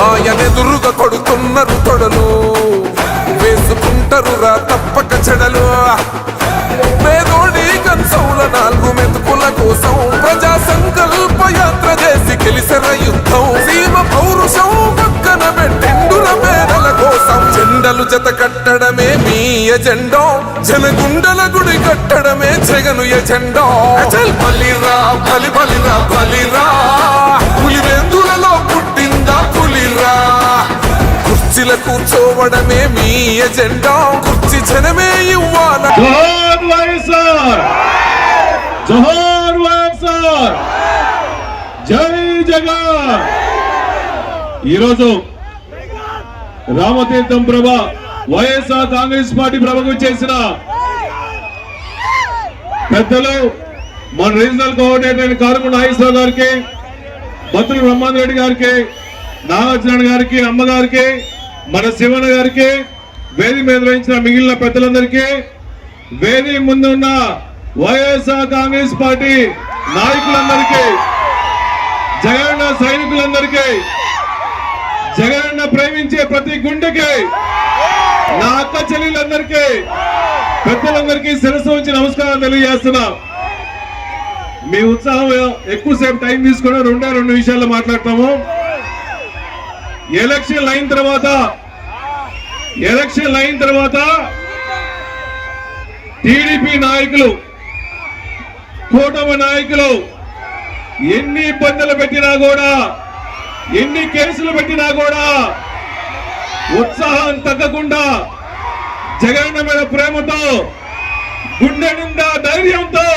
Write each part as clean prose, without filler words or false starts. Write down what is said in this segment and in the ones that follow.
ఆయనెదురుగా కొడుతున్నారు తొడలు, వేసుకుంటారు రా తప్పక చెడలు. పేదోడి కన్సౌల 4 మెతుకుల కోసం ప్రజా సంకల్ప యాత్ర చేసి గెలిసెర యుద్ధం. సీమ పౌరుషం పక్కన పెట్టిండుల పేదల కోసం. జెండలు జత కట్టడమే మీ ఎజెండో, జనగుండల గుడి కట్టడమే జగను ఎజెండో. బలిరా బలి బలిరా బలిరా, పులివెందులలో పుట్టిందా పులిరా. కుర్చీల కూర్చోవడమే మీ ఎజెండా, కుర్చీ జనమే ఇవ్వాల. జోహార్ వైఎస్ఆర్, జోహార్ వైఎస్ఆర్, జై జగన్. ఈరోజు రామతీర్థం ప్రభ వైఎస్ఆర్ కాంగ్రెస్ పార్టీ ప్రభకు చేసిన పెద్దలు మన రీజనల్ కోఆర్డినేటర్ కారుమూడి నాగేశ్వరరావు గారికి, బత్తుల బ్రహ్మాండ రెడ్డి గారికి, నాగార్జున గారికి, అమ్మగారికి, మన శివన్న గారికి, వేది మీద వహించిన మిగిలిన పెద్దలందరికీ, వేది ముందున్న వైఎస్ఆర్ కాంగ్రెస్ పార్టీ నాయకులందరికీ, జగనన్న సైనికులందరికీ, జగనన్న ప్రేమించే ప్రతి గుండెకి, నా అక్క చెల్లెలందరికీ, పెద్దలందరికీ శిరస్సు ఉంచి నమస్కారం తెలియజేస్తున్నా. మీ ఉత్సాహం ఎక్కువసేపు టైం తీసుకుని 2 విషయాల్లో మాట్లాడతాము. ఎలక్షన్ అయిన తర్వాత టీడీపీ నాయకులు, కూటమి నాయకులు ఎన్ని ఇబ్బందులు పెట్టినా కూడా, ఎన్ని కేసులు పెట్టినా కూడా ఉత్సాహం తగ్గకుండా జగన్ మీద ప్రేమతో, గుండె నిండా ధైర్యంతో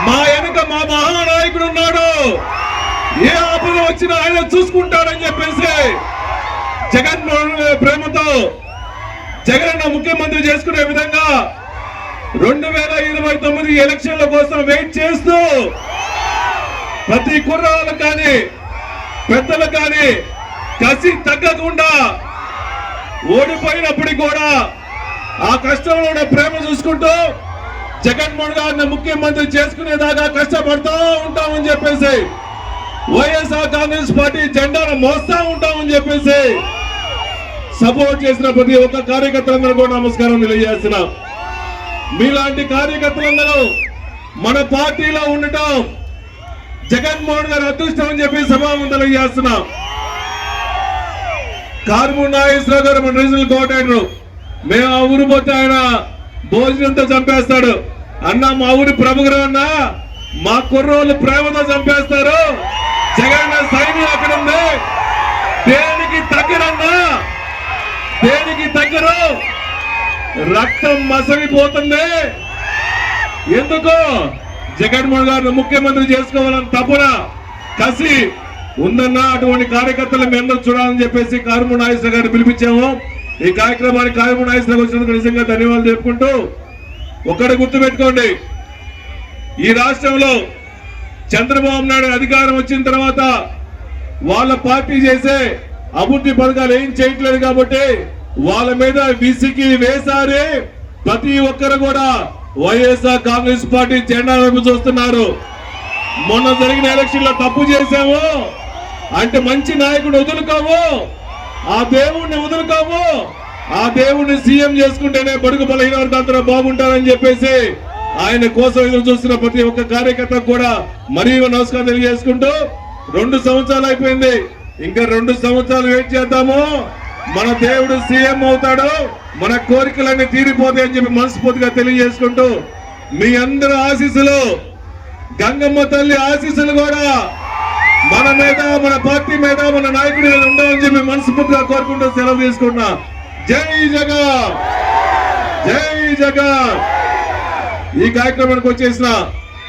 మా వెనుక మా మహానాయకుడు ఉన్నాడు, ఏ ఆపద వచ్చినా ఆయన చూసుకుంటాడని చెప్పేసి జగన్ ప్రేమతో జగన్ ముఖ్యమంత్రి చేసుకునే విధంగా 2029 ఎలక్షన్ల కోసం వెయిట్ చేస్తూ ప్రతి కుర్రాళ్ళు కానీ పెద్దలు కానీ కసి తగ్గకుండా, ఓడిపోయినప్పటికీ కూడా ఆ కష్టంలో ప్రేమ చూసుకుంటూ జగన్మోహన్ గారిని ముఖ్యమంత్రి చేసుకునేదాకా కష్టపడుతూ ఉంటామని చెప్పేసి, వైఎస్ఆర్ కాంగ్రెస్ పార్టీ జెండాను మోస్తా ఉంటామని చెప్పేసి సపోర్ట్ చేసిన ప్రతి ఒక్క కార్యకర్తలందరూ కూడా నమస్కారం తెలియజేస్తున్నా. మీలాంటి కార్యకర్తలందరూ మన పార్టీలో ఉండటం జగన్మోహన్ గారి అదృష్టం అని చెప్పి సభాముఖంగా తెలియజేస్తున్నా. కారుమూడి నాగేశ్వరరావు గారు మన రీజనల్ కోఆర్డినేటర్, మేము ఆ ఊరు పోతే ఆయన భోజనంతో చంపేస్తాడు. అన్న మా ఊరి ప్రభుగురు అన్న, మా కుర్రోళ్ళు ప్రేమతో చంపేస్తారు. జగన్ సైన్యం అక్కడ ఉంది, దేనికి తగ్గరన్నా, దేనికి తగ్గరు, రక్తం మసలిపోతుంది. ఎందుకు జగన్మోహన్ గారిని ముఖ్యమంత్రి చేసుకోవాలని తపన, కసి ఉందన్నా. అటువంటి కార్యకర్తలు మీ అందరూ చూడాలని చెప్పేసి కారుమూడి నాగేశ్వరరావు గారిని పిలిపించాము. ఈ కార్యక్రమానికి కారుమూడి నాగేశ్వరరావు వచ్చినందుకు నిజంగా ధన్యవాదాలు చెప్పుకుంటూ, ఒక్కటి గుర్తుపెట్టుకోండి, ఈ రాష్ట్రంలో చంద్రబాబు నాయుడు అధికారం వచ్చిన తర్వాత వాళ్ళ పార్టీ చేసే అభివృద్ధి పథకాలు ఏం చేయట్లేదు కాబట్టి వాళ్ళ మీద విసికి వేసారి ప్రతి ఒక్కరు కూడా వైఎస్ఆర్ కాంగ్రెస్ పార్టీ జెండా వైపు చూస్తున్నారు. మొన్న జరిగిన ఎలక్షన్ లో తప్పు చేశాము అంటే మంచి నాయకుడు వదులుకోము, ఆ దేవుణ్ణి వదులుకోము, ఆ దేవుణ్ణి సీఎం చేసుకుంటేనే బడుగు బలహీన వర్గాలందరూ బాగుంటారని చెప్పేసి ఆయన కోసం ఎదురు చూస్తున్న ప్రతి ఒక్క కార్యకర్తకు కూడా మరీ నమస్కారం తెలియజేసుకుంటూ, 2 సంవత్సరాలు అయిపోయింది, ఇంకా 2 సంవత్సరాలు వెయిట్ చేద్దాము. మన దేవుడు సీఎం అవుతాడు, మన కోరికలన్నీ తీరిపోతాయని చెప్పి మనస్ఫూర్తిగా తెలియజేసుకుంటూ, మీ అందరి ఆశీస్సులు, గంగమ్మ తల్లి ఆశీస్సులు కూడా మన మీద, మన పార్టీ మీద, మన నాయకుడి మీద ఉండాలని చెప్పి మనస్ఫూర్తిగా కోరుకుంటూ సెలవు తీసుకున్నా. జై జగన్, జై జగన్. ఈ కార్యక్రమానికి వచ్చేసిన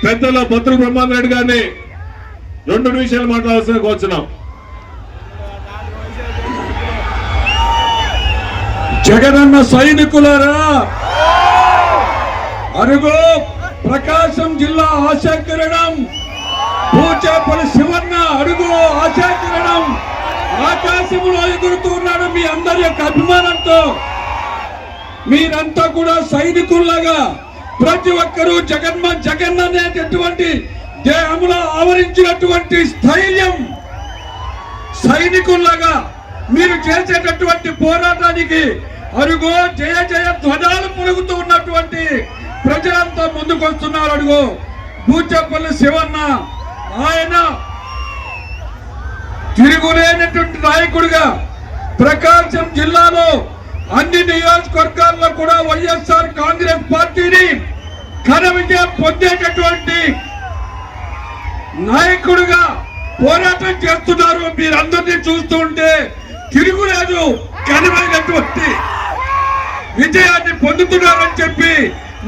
పెద్దల బత్తుల బ్రహ్మాండ రెడ్డి గారిని 2 విషయాలు మాట్లాడాల్సిన కోరుచున్నాం. జగనన్న సైనికులారా, అరుగు ప్రకాశం జిల్లా ఆశాకిరణం పూచేపల్లి శివన్న అడుగు ఆశాకిరణం ఆకాశంలో ఎగురుతున్నాడు మీ అందరి యొక్క అభిమానంతో. మీరంతా కూడా సైనికుల్లాగా ప్రతి ఒక్కరూ జగన్ అనేటటువంటి దేహంలో ఆవరించినటువంటి స్థైర్యం సైనికుల్లాగా మీరు చేసేటటువంటి పోరాటానికి అరుగో జయ జయ ధ్వజాలు పొలుగుతూ ఉన్నటువంటి ప్రజలంతా ముందుకు వస్తున్నారు. అడుగు బూచపల్లి శివన్న, ఆయన తిరుగులేనటువంటి నాయకుడిగా ప్రకాశం జిల్లాలో అన్ని నియోజకవర్గాల్లో కూడా వైఎస్ఆర్ కాంగ్రెస్ పార్టీని ఘన విజయం పొందేటటువంటి నాయకుడిగా పోరాటం చేస్తున్నారు. మీరందరినీ చూస్తూ ఉంటే తిరుగులేదు, ఘనమైనటువంటి విజయాన్ని పొందుతున్నారని చెప్పి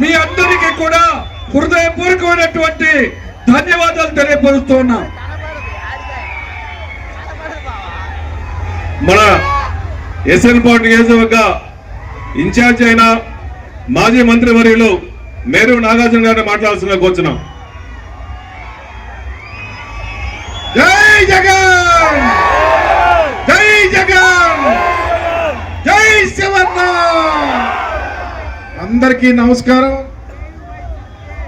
మీ అందరికీ కూడా హృదయపూర్వకమైనటువంటి ధన్యవాదాలు తెలియపరుస్తూ ఉన్నాం. మన ఎస్ఎన్ నియోజకవర్గ ఇన్ఛార్జ్ అయిన మాజీ మంత్రి వర్యులు మేరు నాగార్జున గారిని మాట్లాడాల్సిన కూర్చున్నాం. జై జగన్, జై జగన్, జై శివన్న. అందరికీ నమస్కారం.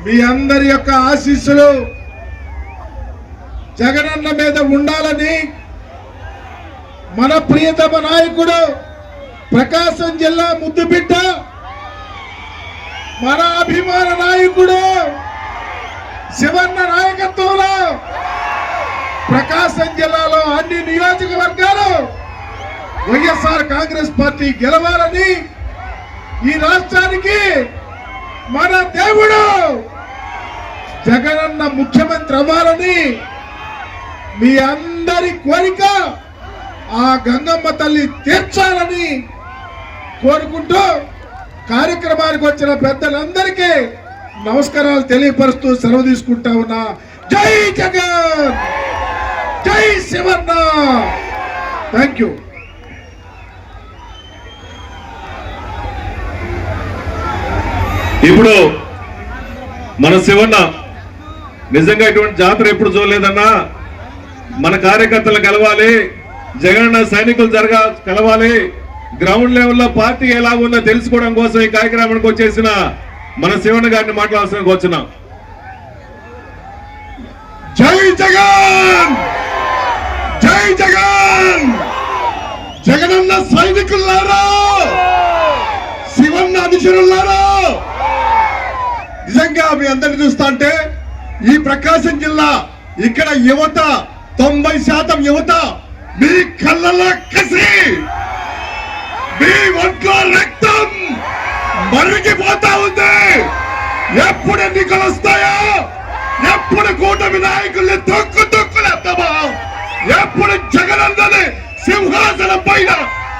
మీ అందరి యొక్క ఆశీస్సులు జగనన్న మీద ఉండాలని మన ప్రియతమ నాయకుడు ప్రకాశం జిల్లా ముద్దుబిడ్డ మన అభిమాన నాయకుడు శివన్న నాయకత్వంలో ప్రకాశం జిల్లాలో అన్ని నియోజకవర్గాలు వైఎస్ఆర్ కాంగ్రెస్ పార్టీ గెలవాలని, ఈ రాష్ట్రానికి మన దేవుడు జగనన్న ముఖ్యమంత్రి అవ్వాలని మీ అందరి కోరిక ఆ గంగమ్మ తల్లి తీర్చాలని కోరుకుంటూ కార్యక్రమానికి వచ్చిన పెద్దలందరికీ నమస్కారాలు తెలియపరుస్తూ సెలవు తీసుకుంటా ఉన్నా. జై జగన్, జై శివన్న. Thank you. ఇప్పుడు మన శివన్న నిజంగా ఇటువంటి జాతర ఎప్పుడు చూడలేదన్నా. మన కార్యకర్తలు కలవాలి, జగనన్న సైనికులు కలవాలి, గ్రౌండ్ లెవెల్లో పార్టీ ఎలా ఉందో తెలుసుకోవడం కోసం ఈ కార్యక్రమానికి వచ్చేసిన మన శివన్న గారిని మాట్లాడాల్సిన వచ్చినాం. జై జగన్, జై జగన్. జగనన్న సైనికులారా, శివన్న అనుచరులారా, నిజంగా మీ అందరిని చూస్తా అంటే ఈ ప్రకాశం జిల్లా ఇక్కడ యువత 90% యువత మీ కళ్ళలో కసి, మీ ఒంట్లో రక్తం మరిగిపోతా ఉంది. ఎప్పుడు ఎన్నికలు వస్తాయో, ఎప్పుడు కూటమి నాయకుల్ని తొక్కులేస్తామో, ఎప్పుడు జగనన్నని సింహాసనం పైన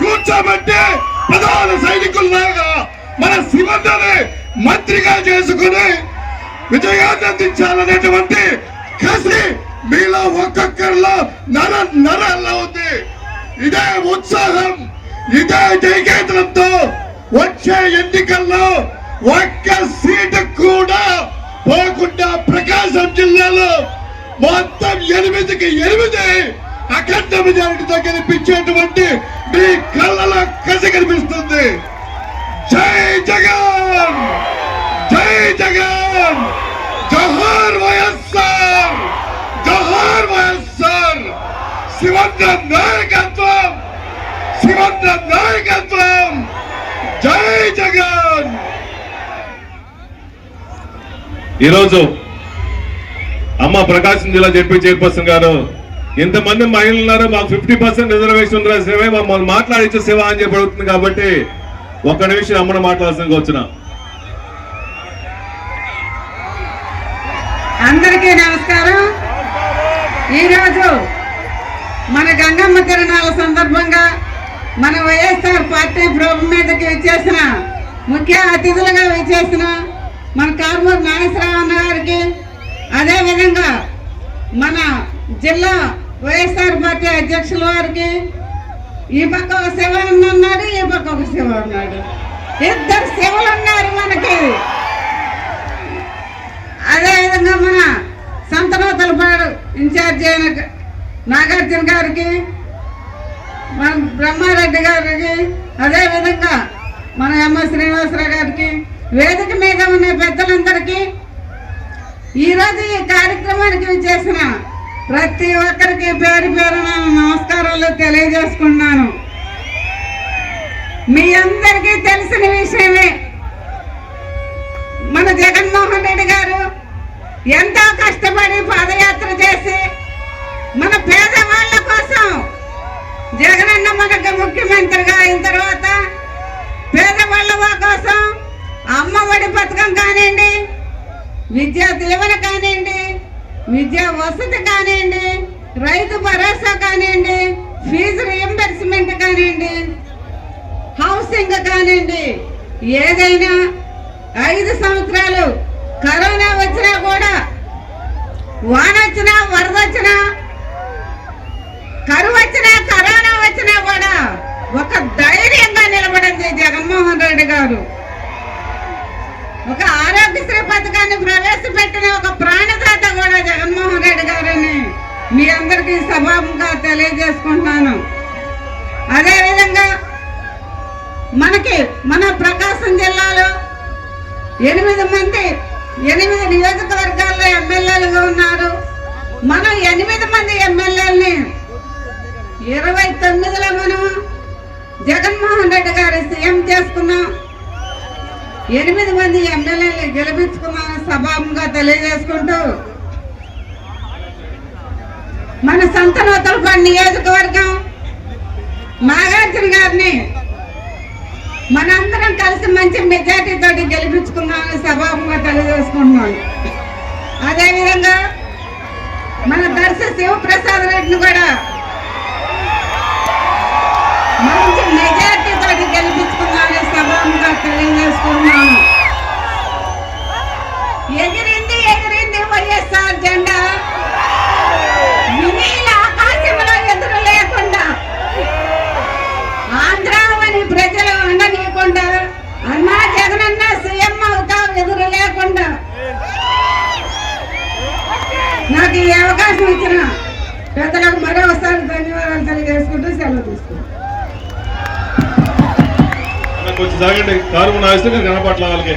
కూర్చోబెట్టి ప్రధాన సైనికుల్లాగా మన శివన్నని మంత్రిగా చేసుకుని విజయాన్ని అందించాలనేటువంటి కసి మీలో ఒక్కొక్కరిలో నరల్లో ఉంది. ఇదే ఉత్సాహం, ఇదే జయకేతనంతో వచ్చే ఎన్నికల్లో ఒక్క సీటు కూడా పోకుండా ప్రకాశం జిల్లాలో మొత్తం 8కి 8 అఖండ మెజారిటీతో గెలిపించేటువంటి మీ కళ్ళలో కసి కనిపిస్తుంది. జై జగన్, జై జగన్, జోహార్ వైఎస్ఆర్, జోహార్ వైఎస్ఆర్. శివన్న నాయకత్వం, శివన్న నాయకత్వం. జై జగన్. ఈరోజు అమ్మ ప్రకాశం జిల్లా జడ్పీ చైర్పర్సన్ గారు ఇంతమంది మహిళలు ఉన్నారు, మాకు 50% రిజర్వేషన్ ఉంది, సేవ మమ్మల్ని మాట్లాడించే సేవ అని చెప్పి అడుగుతుంది. కాబట్టి ఒక్క నిమిషం అమ్మను మాట్లాడాల్సిన వచ్చిన. అందరికీ నమస్కారం. ఈరోజు మన గంగమ్మ తిరునాళ్ళ సందర్భంగా మన వైఎస్ఆర్ పార్టీ ప్రభు మీదకి విచ్చేసిన ముఖ్య అతిథులుగా విచ్చేసిన మన కారుమూరు నాగేశ్వరరావు అన్న గారికి, అదేవిధంగా మన జిల్లా వైఎస్ఆర్ పార్టీ అధ్యక్షుల వారికి, ఈ పక్క ఒక శివ ఉన్నాడు, ఈ పక్క ఒక శివ ఉన్నాడు, 2 శివలు ఉన్నారు మనకి. అదేవిధంగా మన సంతనోతలపాడు ఇన్ఛార్జ్ అయిన నాగార్జున గారికి, మన బ్రహ్మారెడ్డి గారికి, అదేవిధంగా మన ఎంఎస్ శ్రీనివాసరావు గారికి, వేదిక మీద ఉన్న పెద్దలందరికీ, ఈరోజు ఈ కార్యక్రమానికి చేసిన ప్రతి ఒక్కరికి పేరు పేరున నమస్కారాలు తెలియజేసుకున్నాను. మీ అందరికీ తెలిసిన విషయమే, మన జగన్మోహన్ రెడ్డి గారు ఎంతో కష్టపడి పాదయాత్ర చేసి మన పేదవాళ్ళ కోసం జగనన్న మనకు ముఖ్యమంత్రిగా అయిన తర్వాత పేదవాళ్ళ కోసం అమ్మఒడి పథకం కానివ్వండి, విద్యా దీవెన కానివ్వండి, విద్యా వసతి కానివ్వండి, రైతు భరోసా కానివ్వండి, ఫీజు రియంబర్స్మెంట్ కానివ్వండి, హౌసింగ్ కానివ్వండి, ఏదైనా 5 సంవత్సరాలు కరోనా వచ్చినా కూడా, వాన వచ్చినా, వరద వచ్చినా, కరువు వచ్చినా, కరోనా వచ్చినా కూడా ఒక ధైర్యంగా నిలబడింది జగన్మోహన్ రెడ్డి గారు. ఒక ఆరోగ్యశ్రీ పథకాన్ని ప్రవేశపెట్టిన ఒక ప్రాణదాత కూడా జగన్మోహన్ రెడ్డి గారని మీ అందరికీ సభాముగా తెలియజేసుకుంటున్నాను. అదేవిధంగా మన ప్రకాశం జిల్లాలో 8 నియోజకవర్గాల్లో ఎమ్మెల్యేలుగా ఉన్నారు. మనం 8 మంది ఎమ్మెల్యేలని 29లో మనం జగన్మోహన్ రెడ్డి గారి సీఎం చేసుకున్నాం. 8 మంది ఎమ్మెల్యేలు గెలిపించుకున్నామని సభాముగా తెలియజేసుకుంటూ, మన సంతనూతలపాడు నియోజకవర్గం నాగార్జున గారిని మనందరం కలిసి మంచి మెజార్టీ తోటి గెలిపించుకున్నామని సభాముగా తెలియజేసుకుంటున్నాను. అదేవిధంగా మన దర్శి శివప్రసాద్ రెడ్డిని కూడా మంచి మెజార్టీ తోటి గెలిపించుకున్నామని సభాముగా తెలియజేసుకుంటున్నాను. ఎగిరింది వైఎస్ఆర్ జెండా, వినీల ఆకాశంలో ఎదురు లేకుండా, ఆంధ్రావని ప్రజలు ఉండనీయకుండా, అన్నా జగనన్న సీఎం అవుతావు ఎదురు లేకుండా, నాకు ఈ అవకాశం ఇచ్చిన పెద్దలకు మరోసారి ధన్యవాదాలు తెలియజేసుకుంటూ సెలవు తీసుకుంటాను. కొంచెం సాగండి, కారు నాయిస్తే కనపట్ల వాళ్ళకి.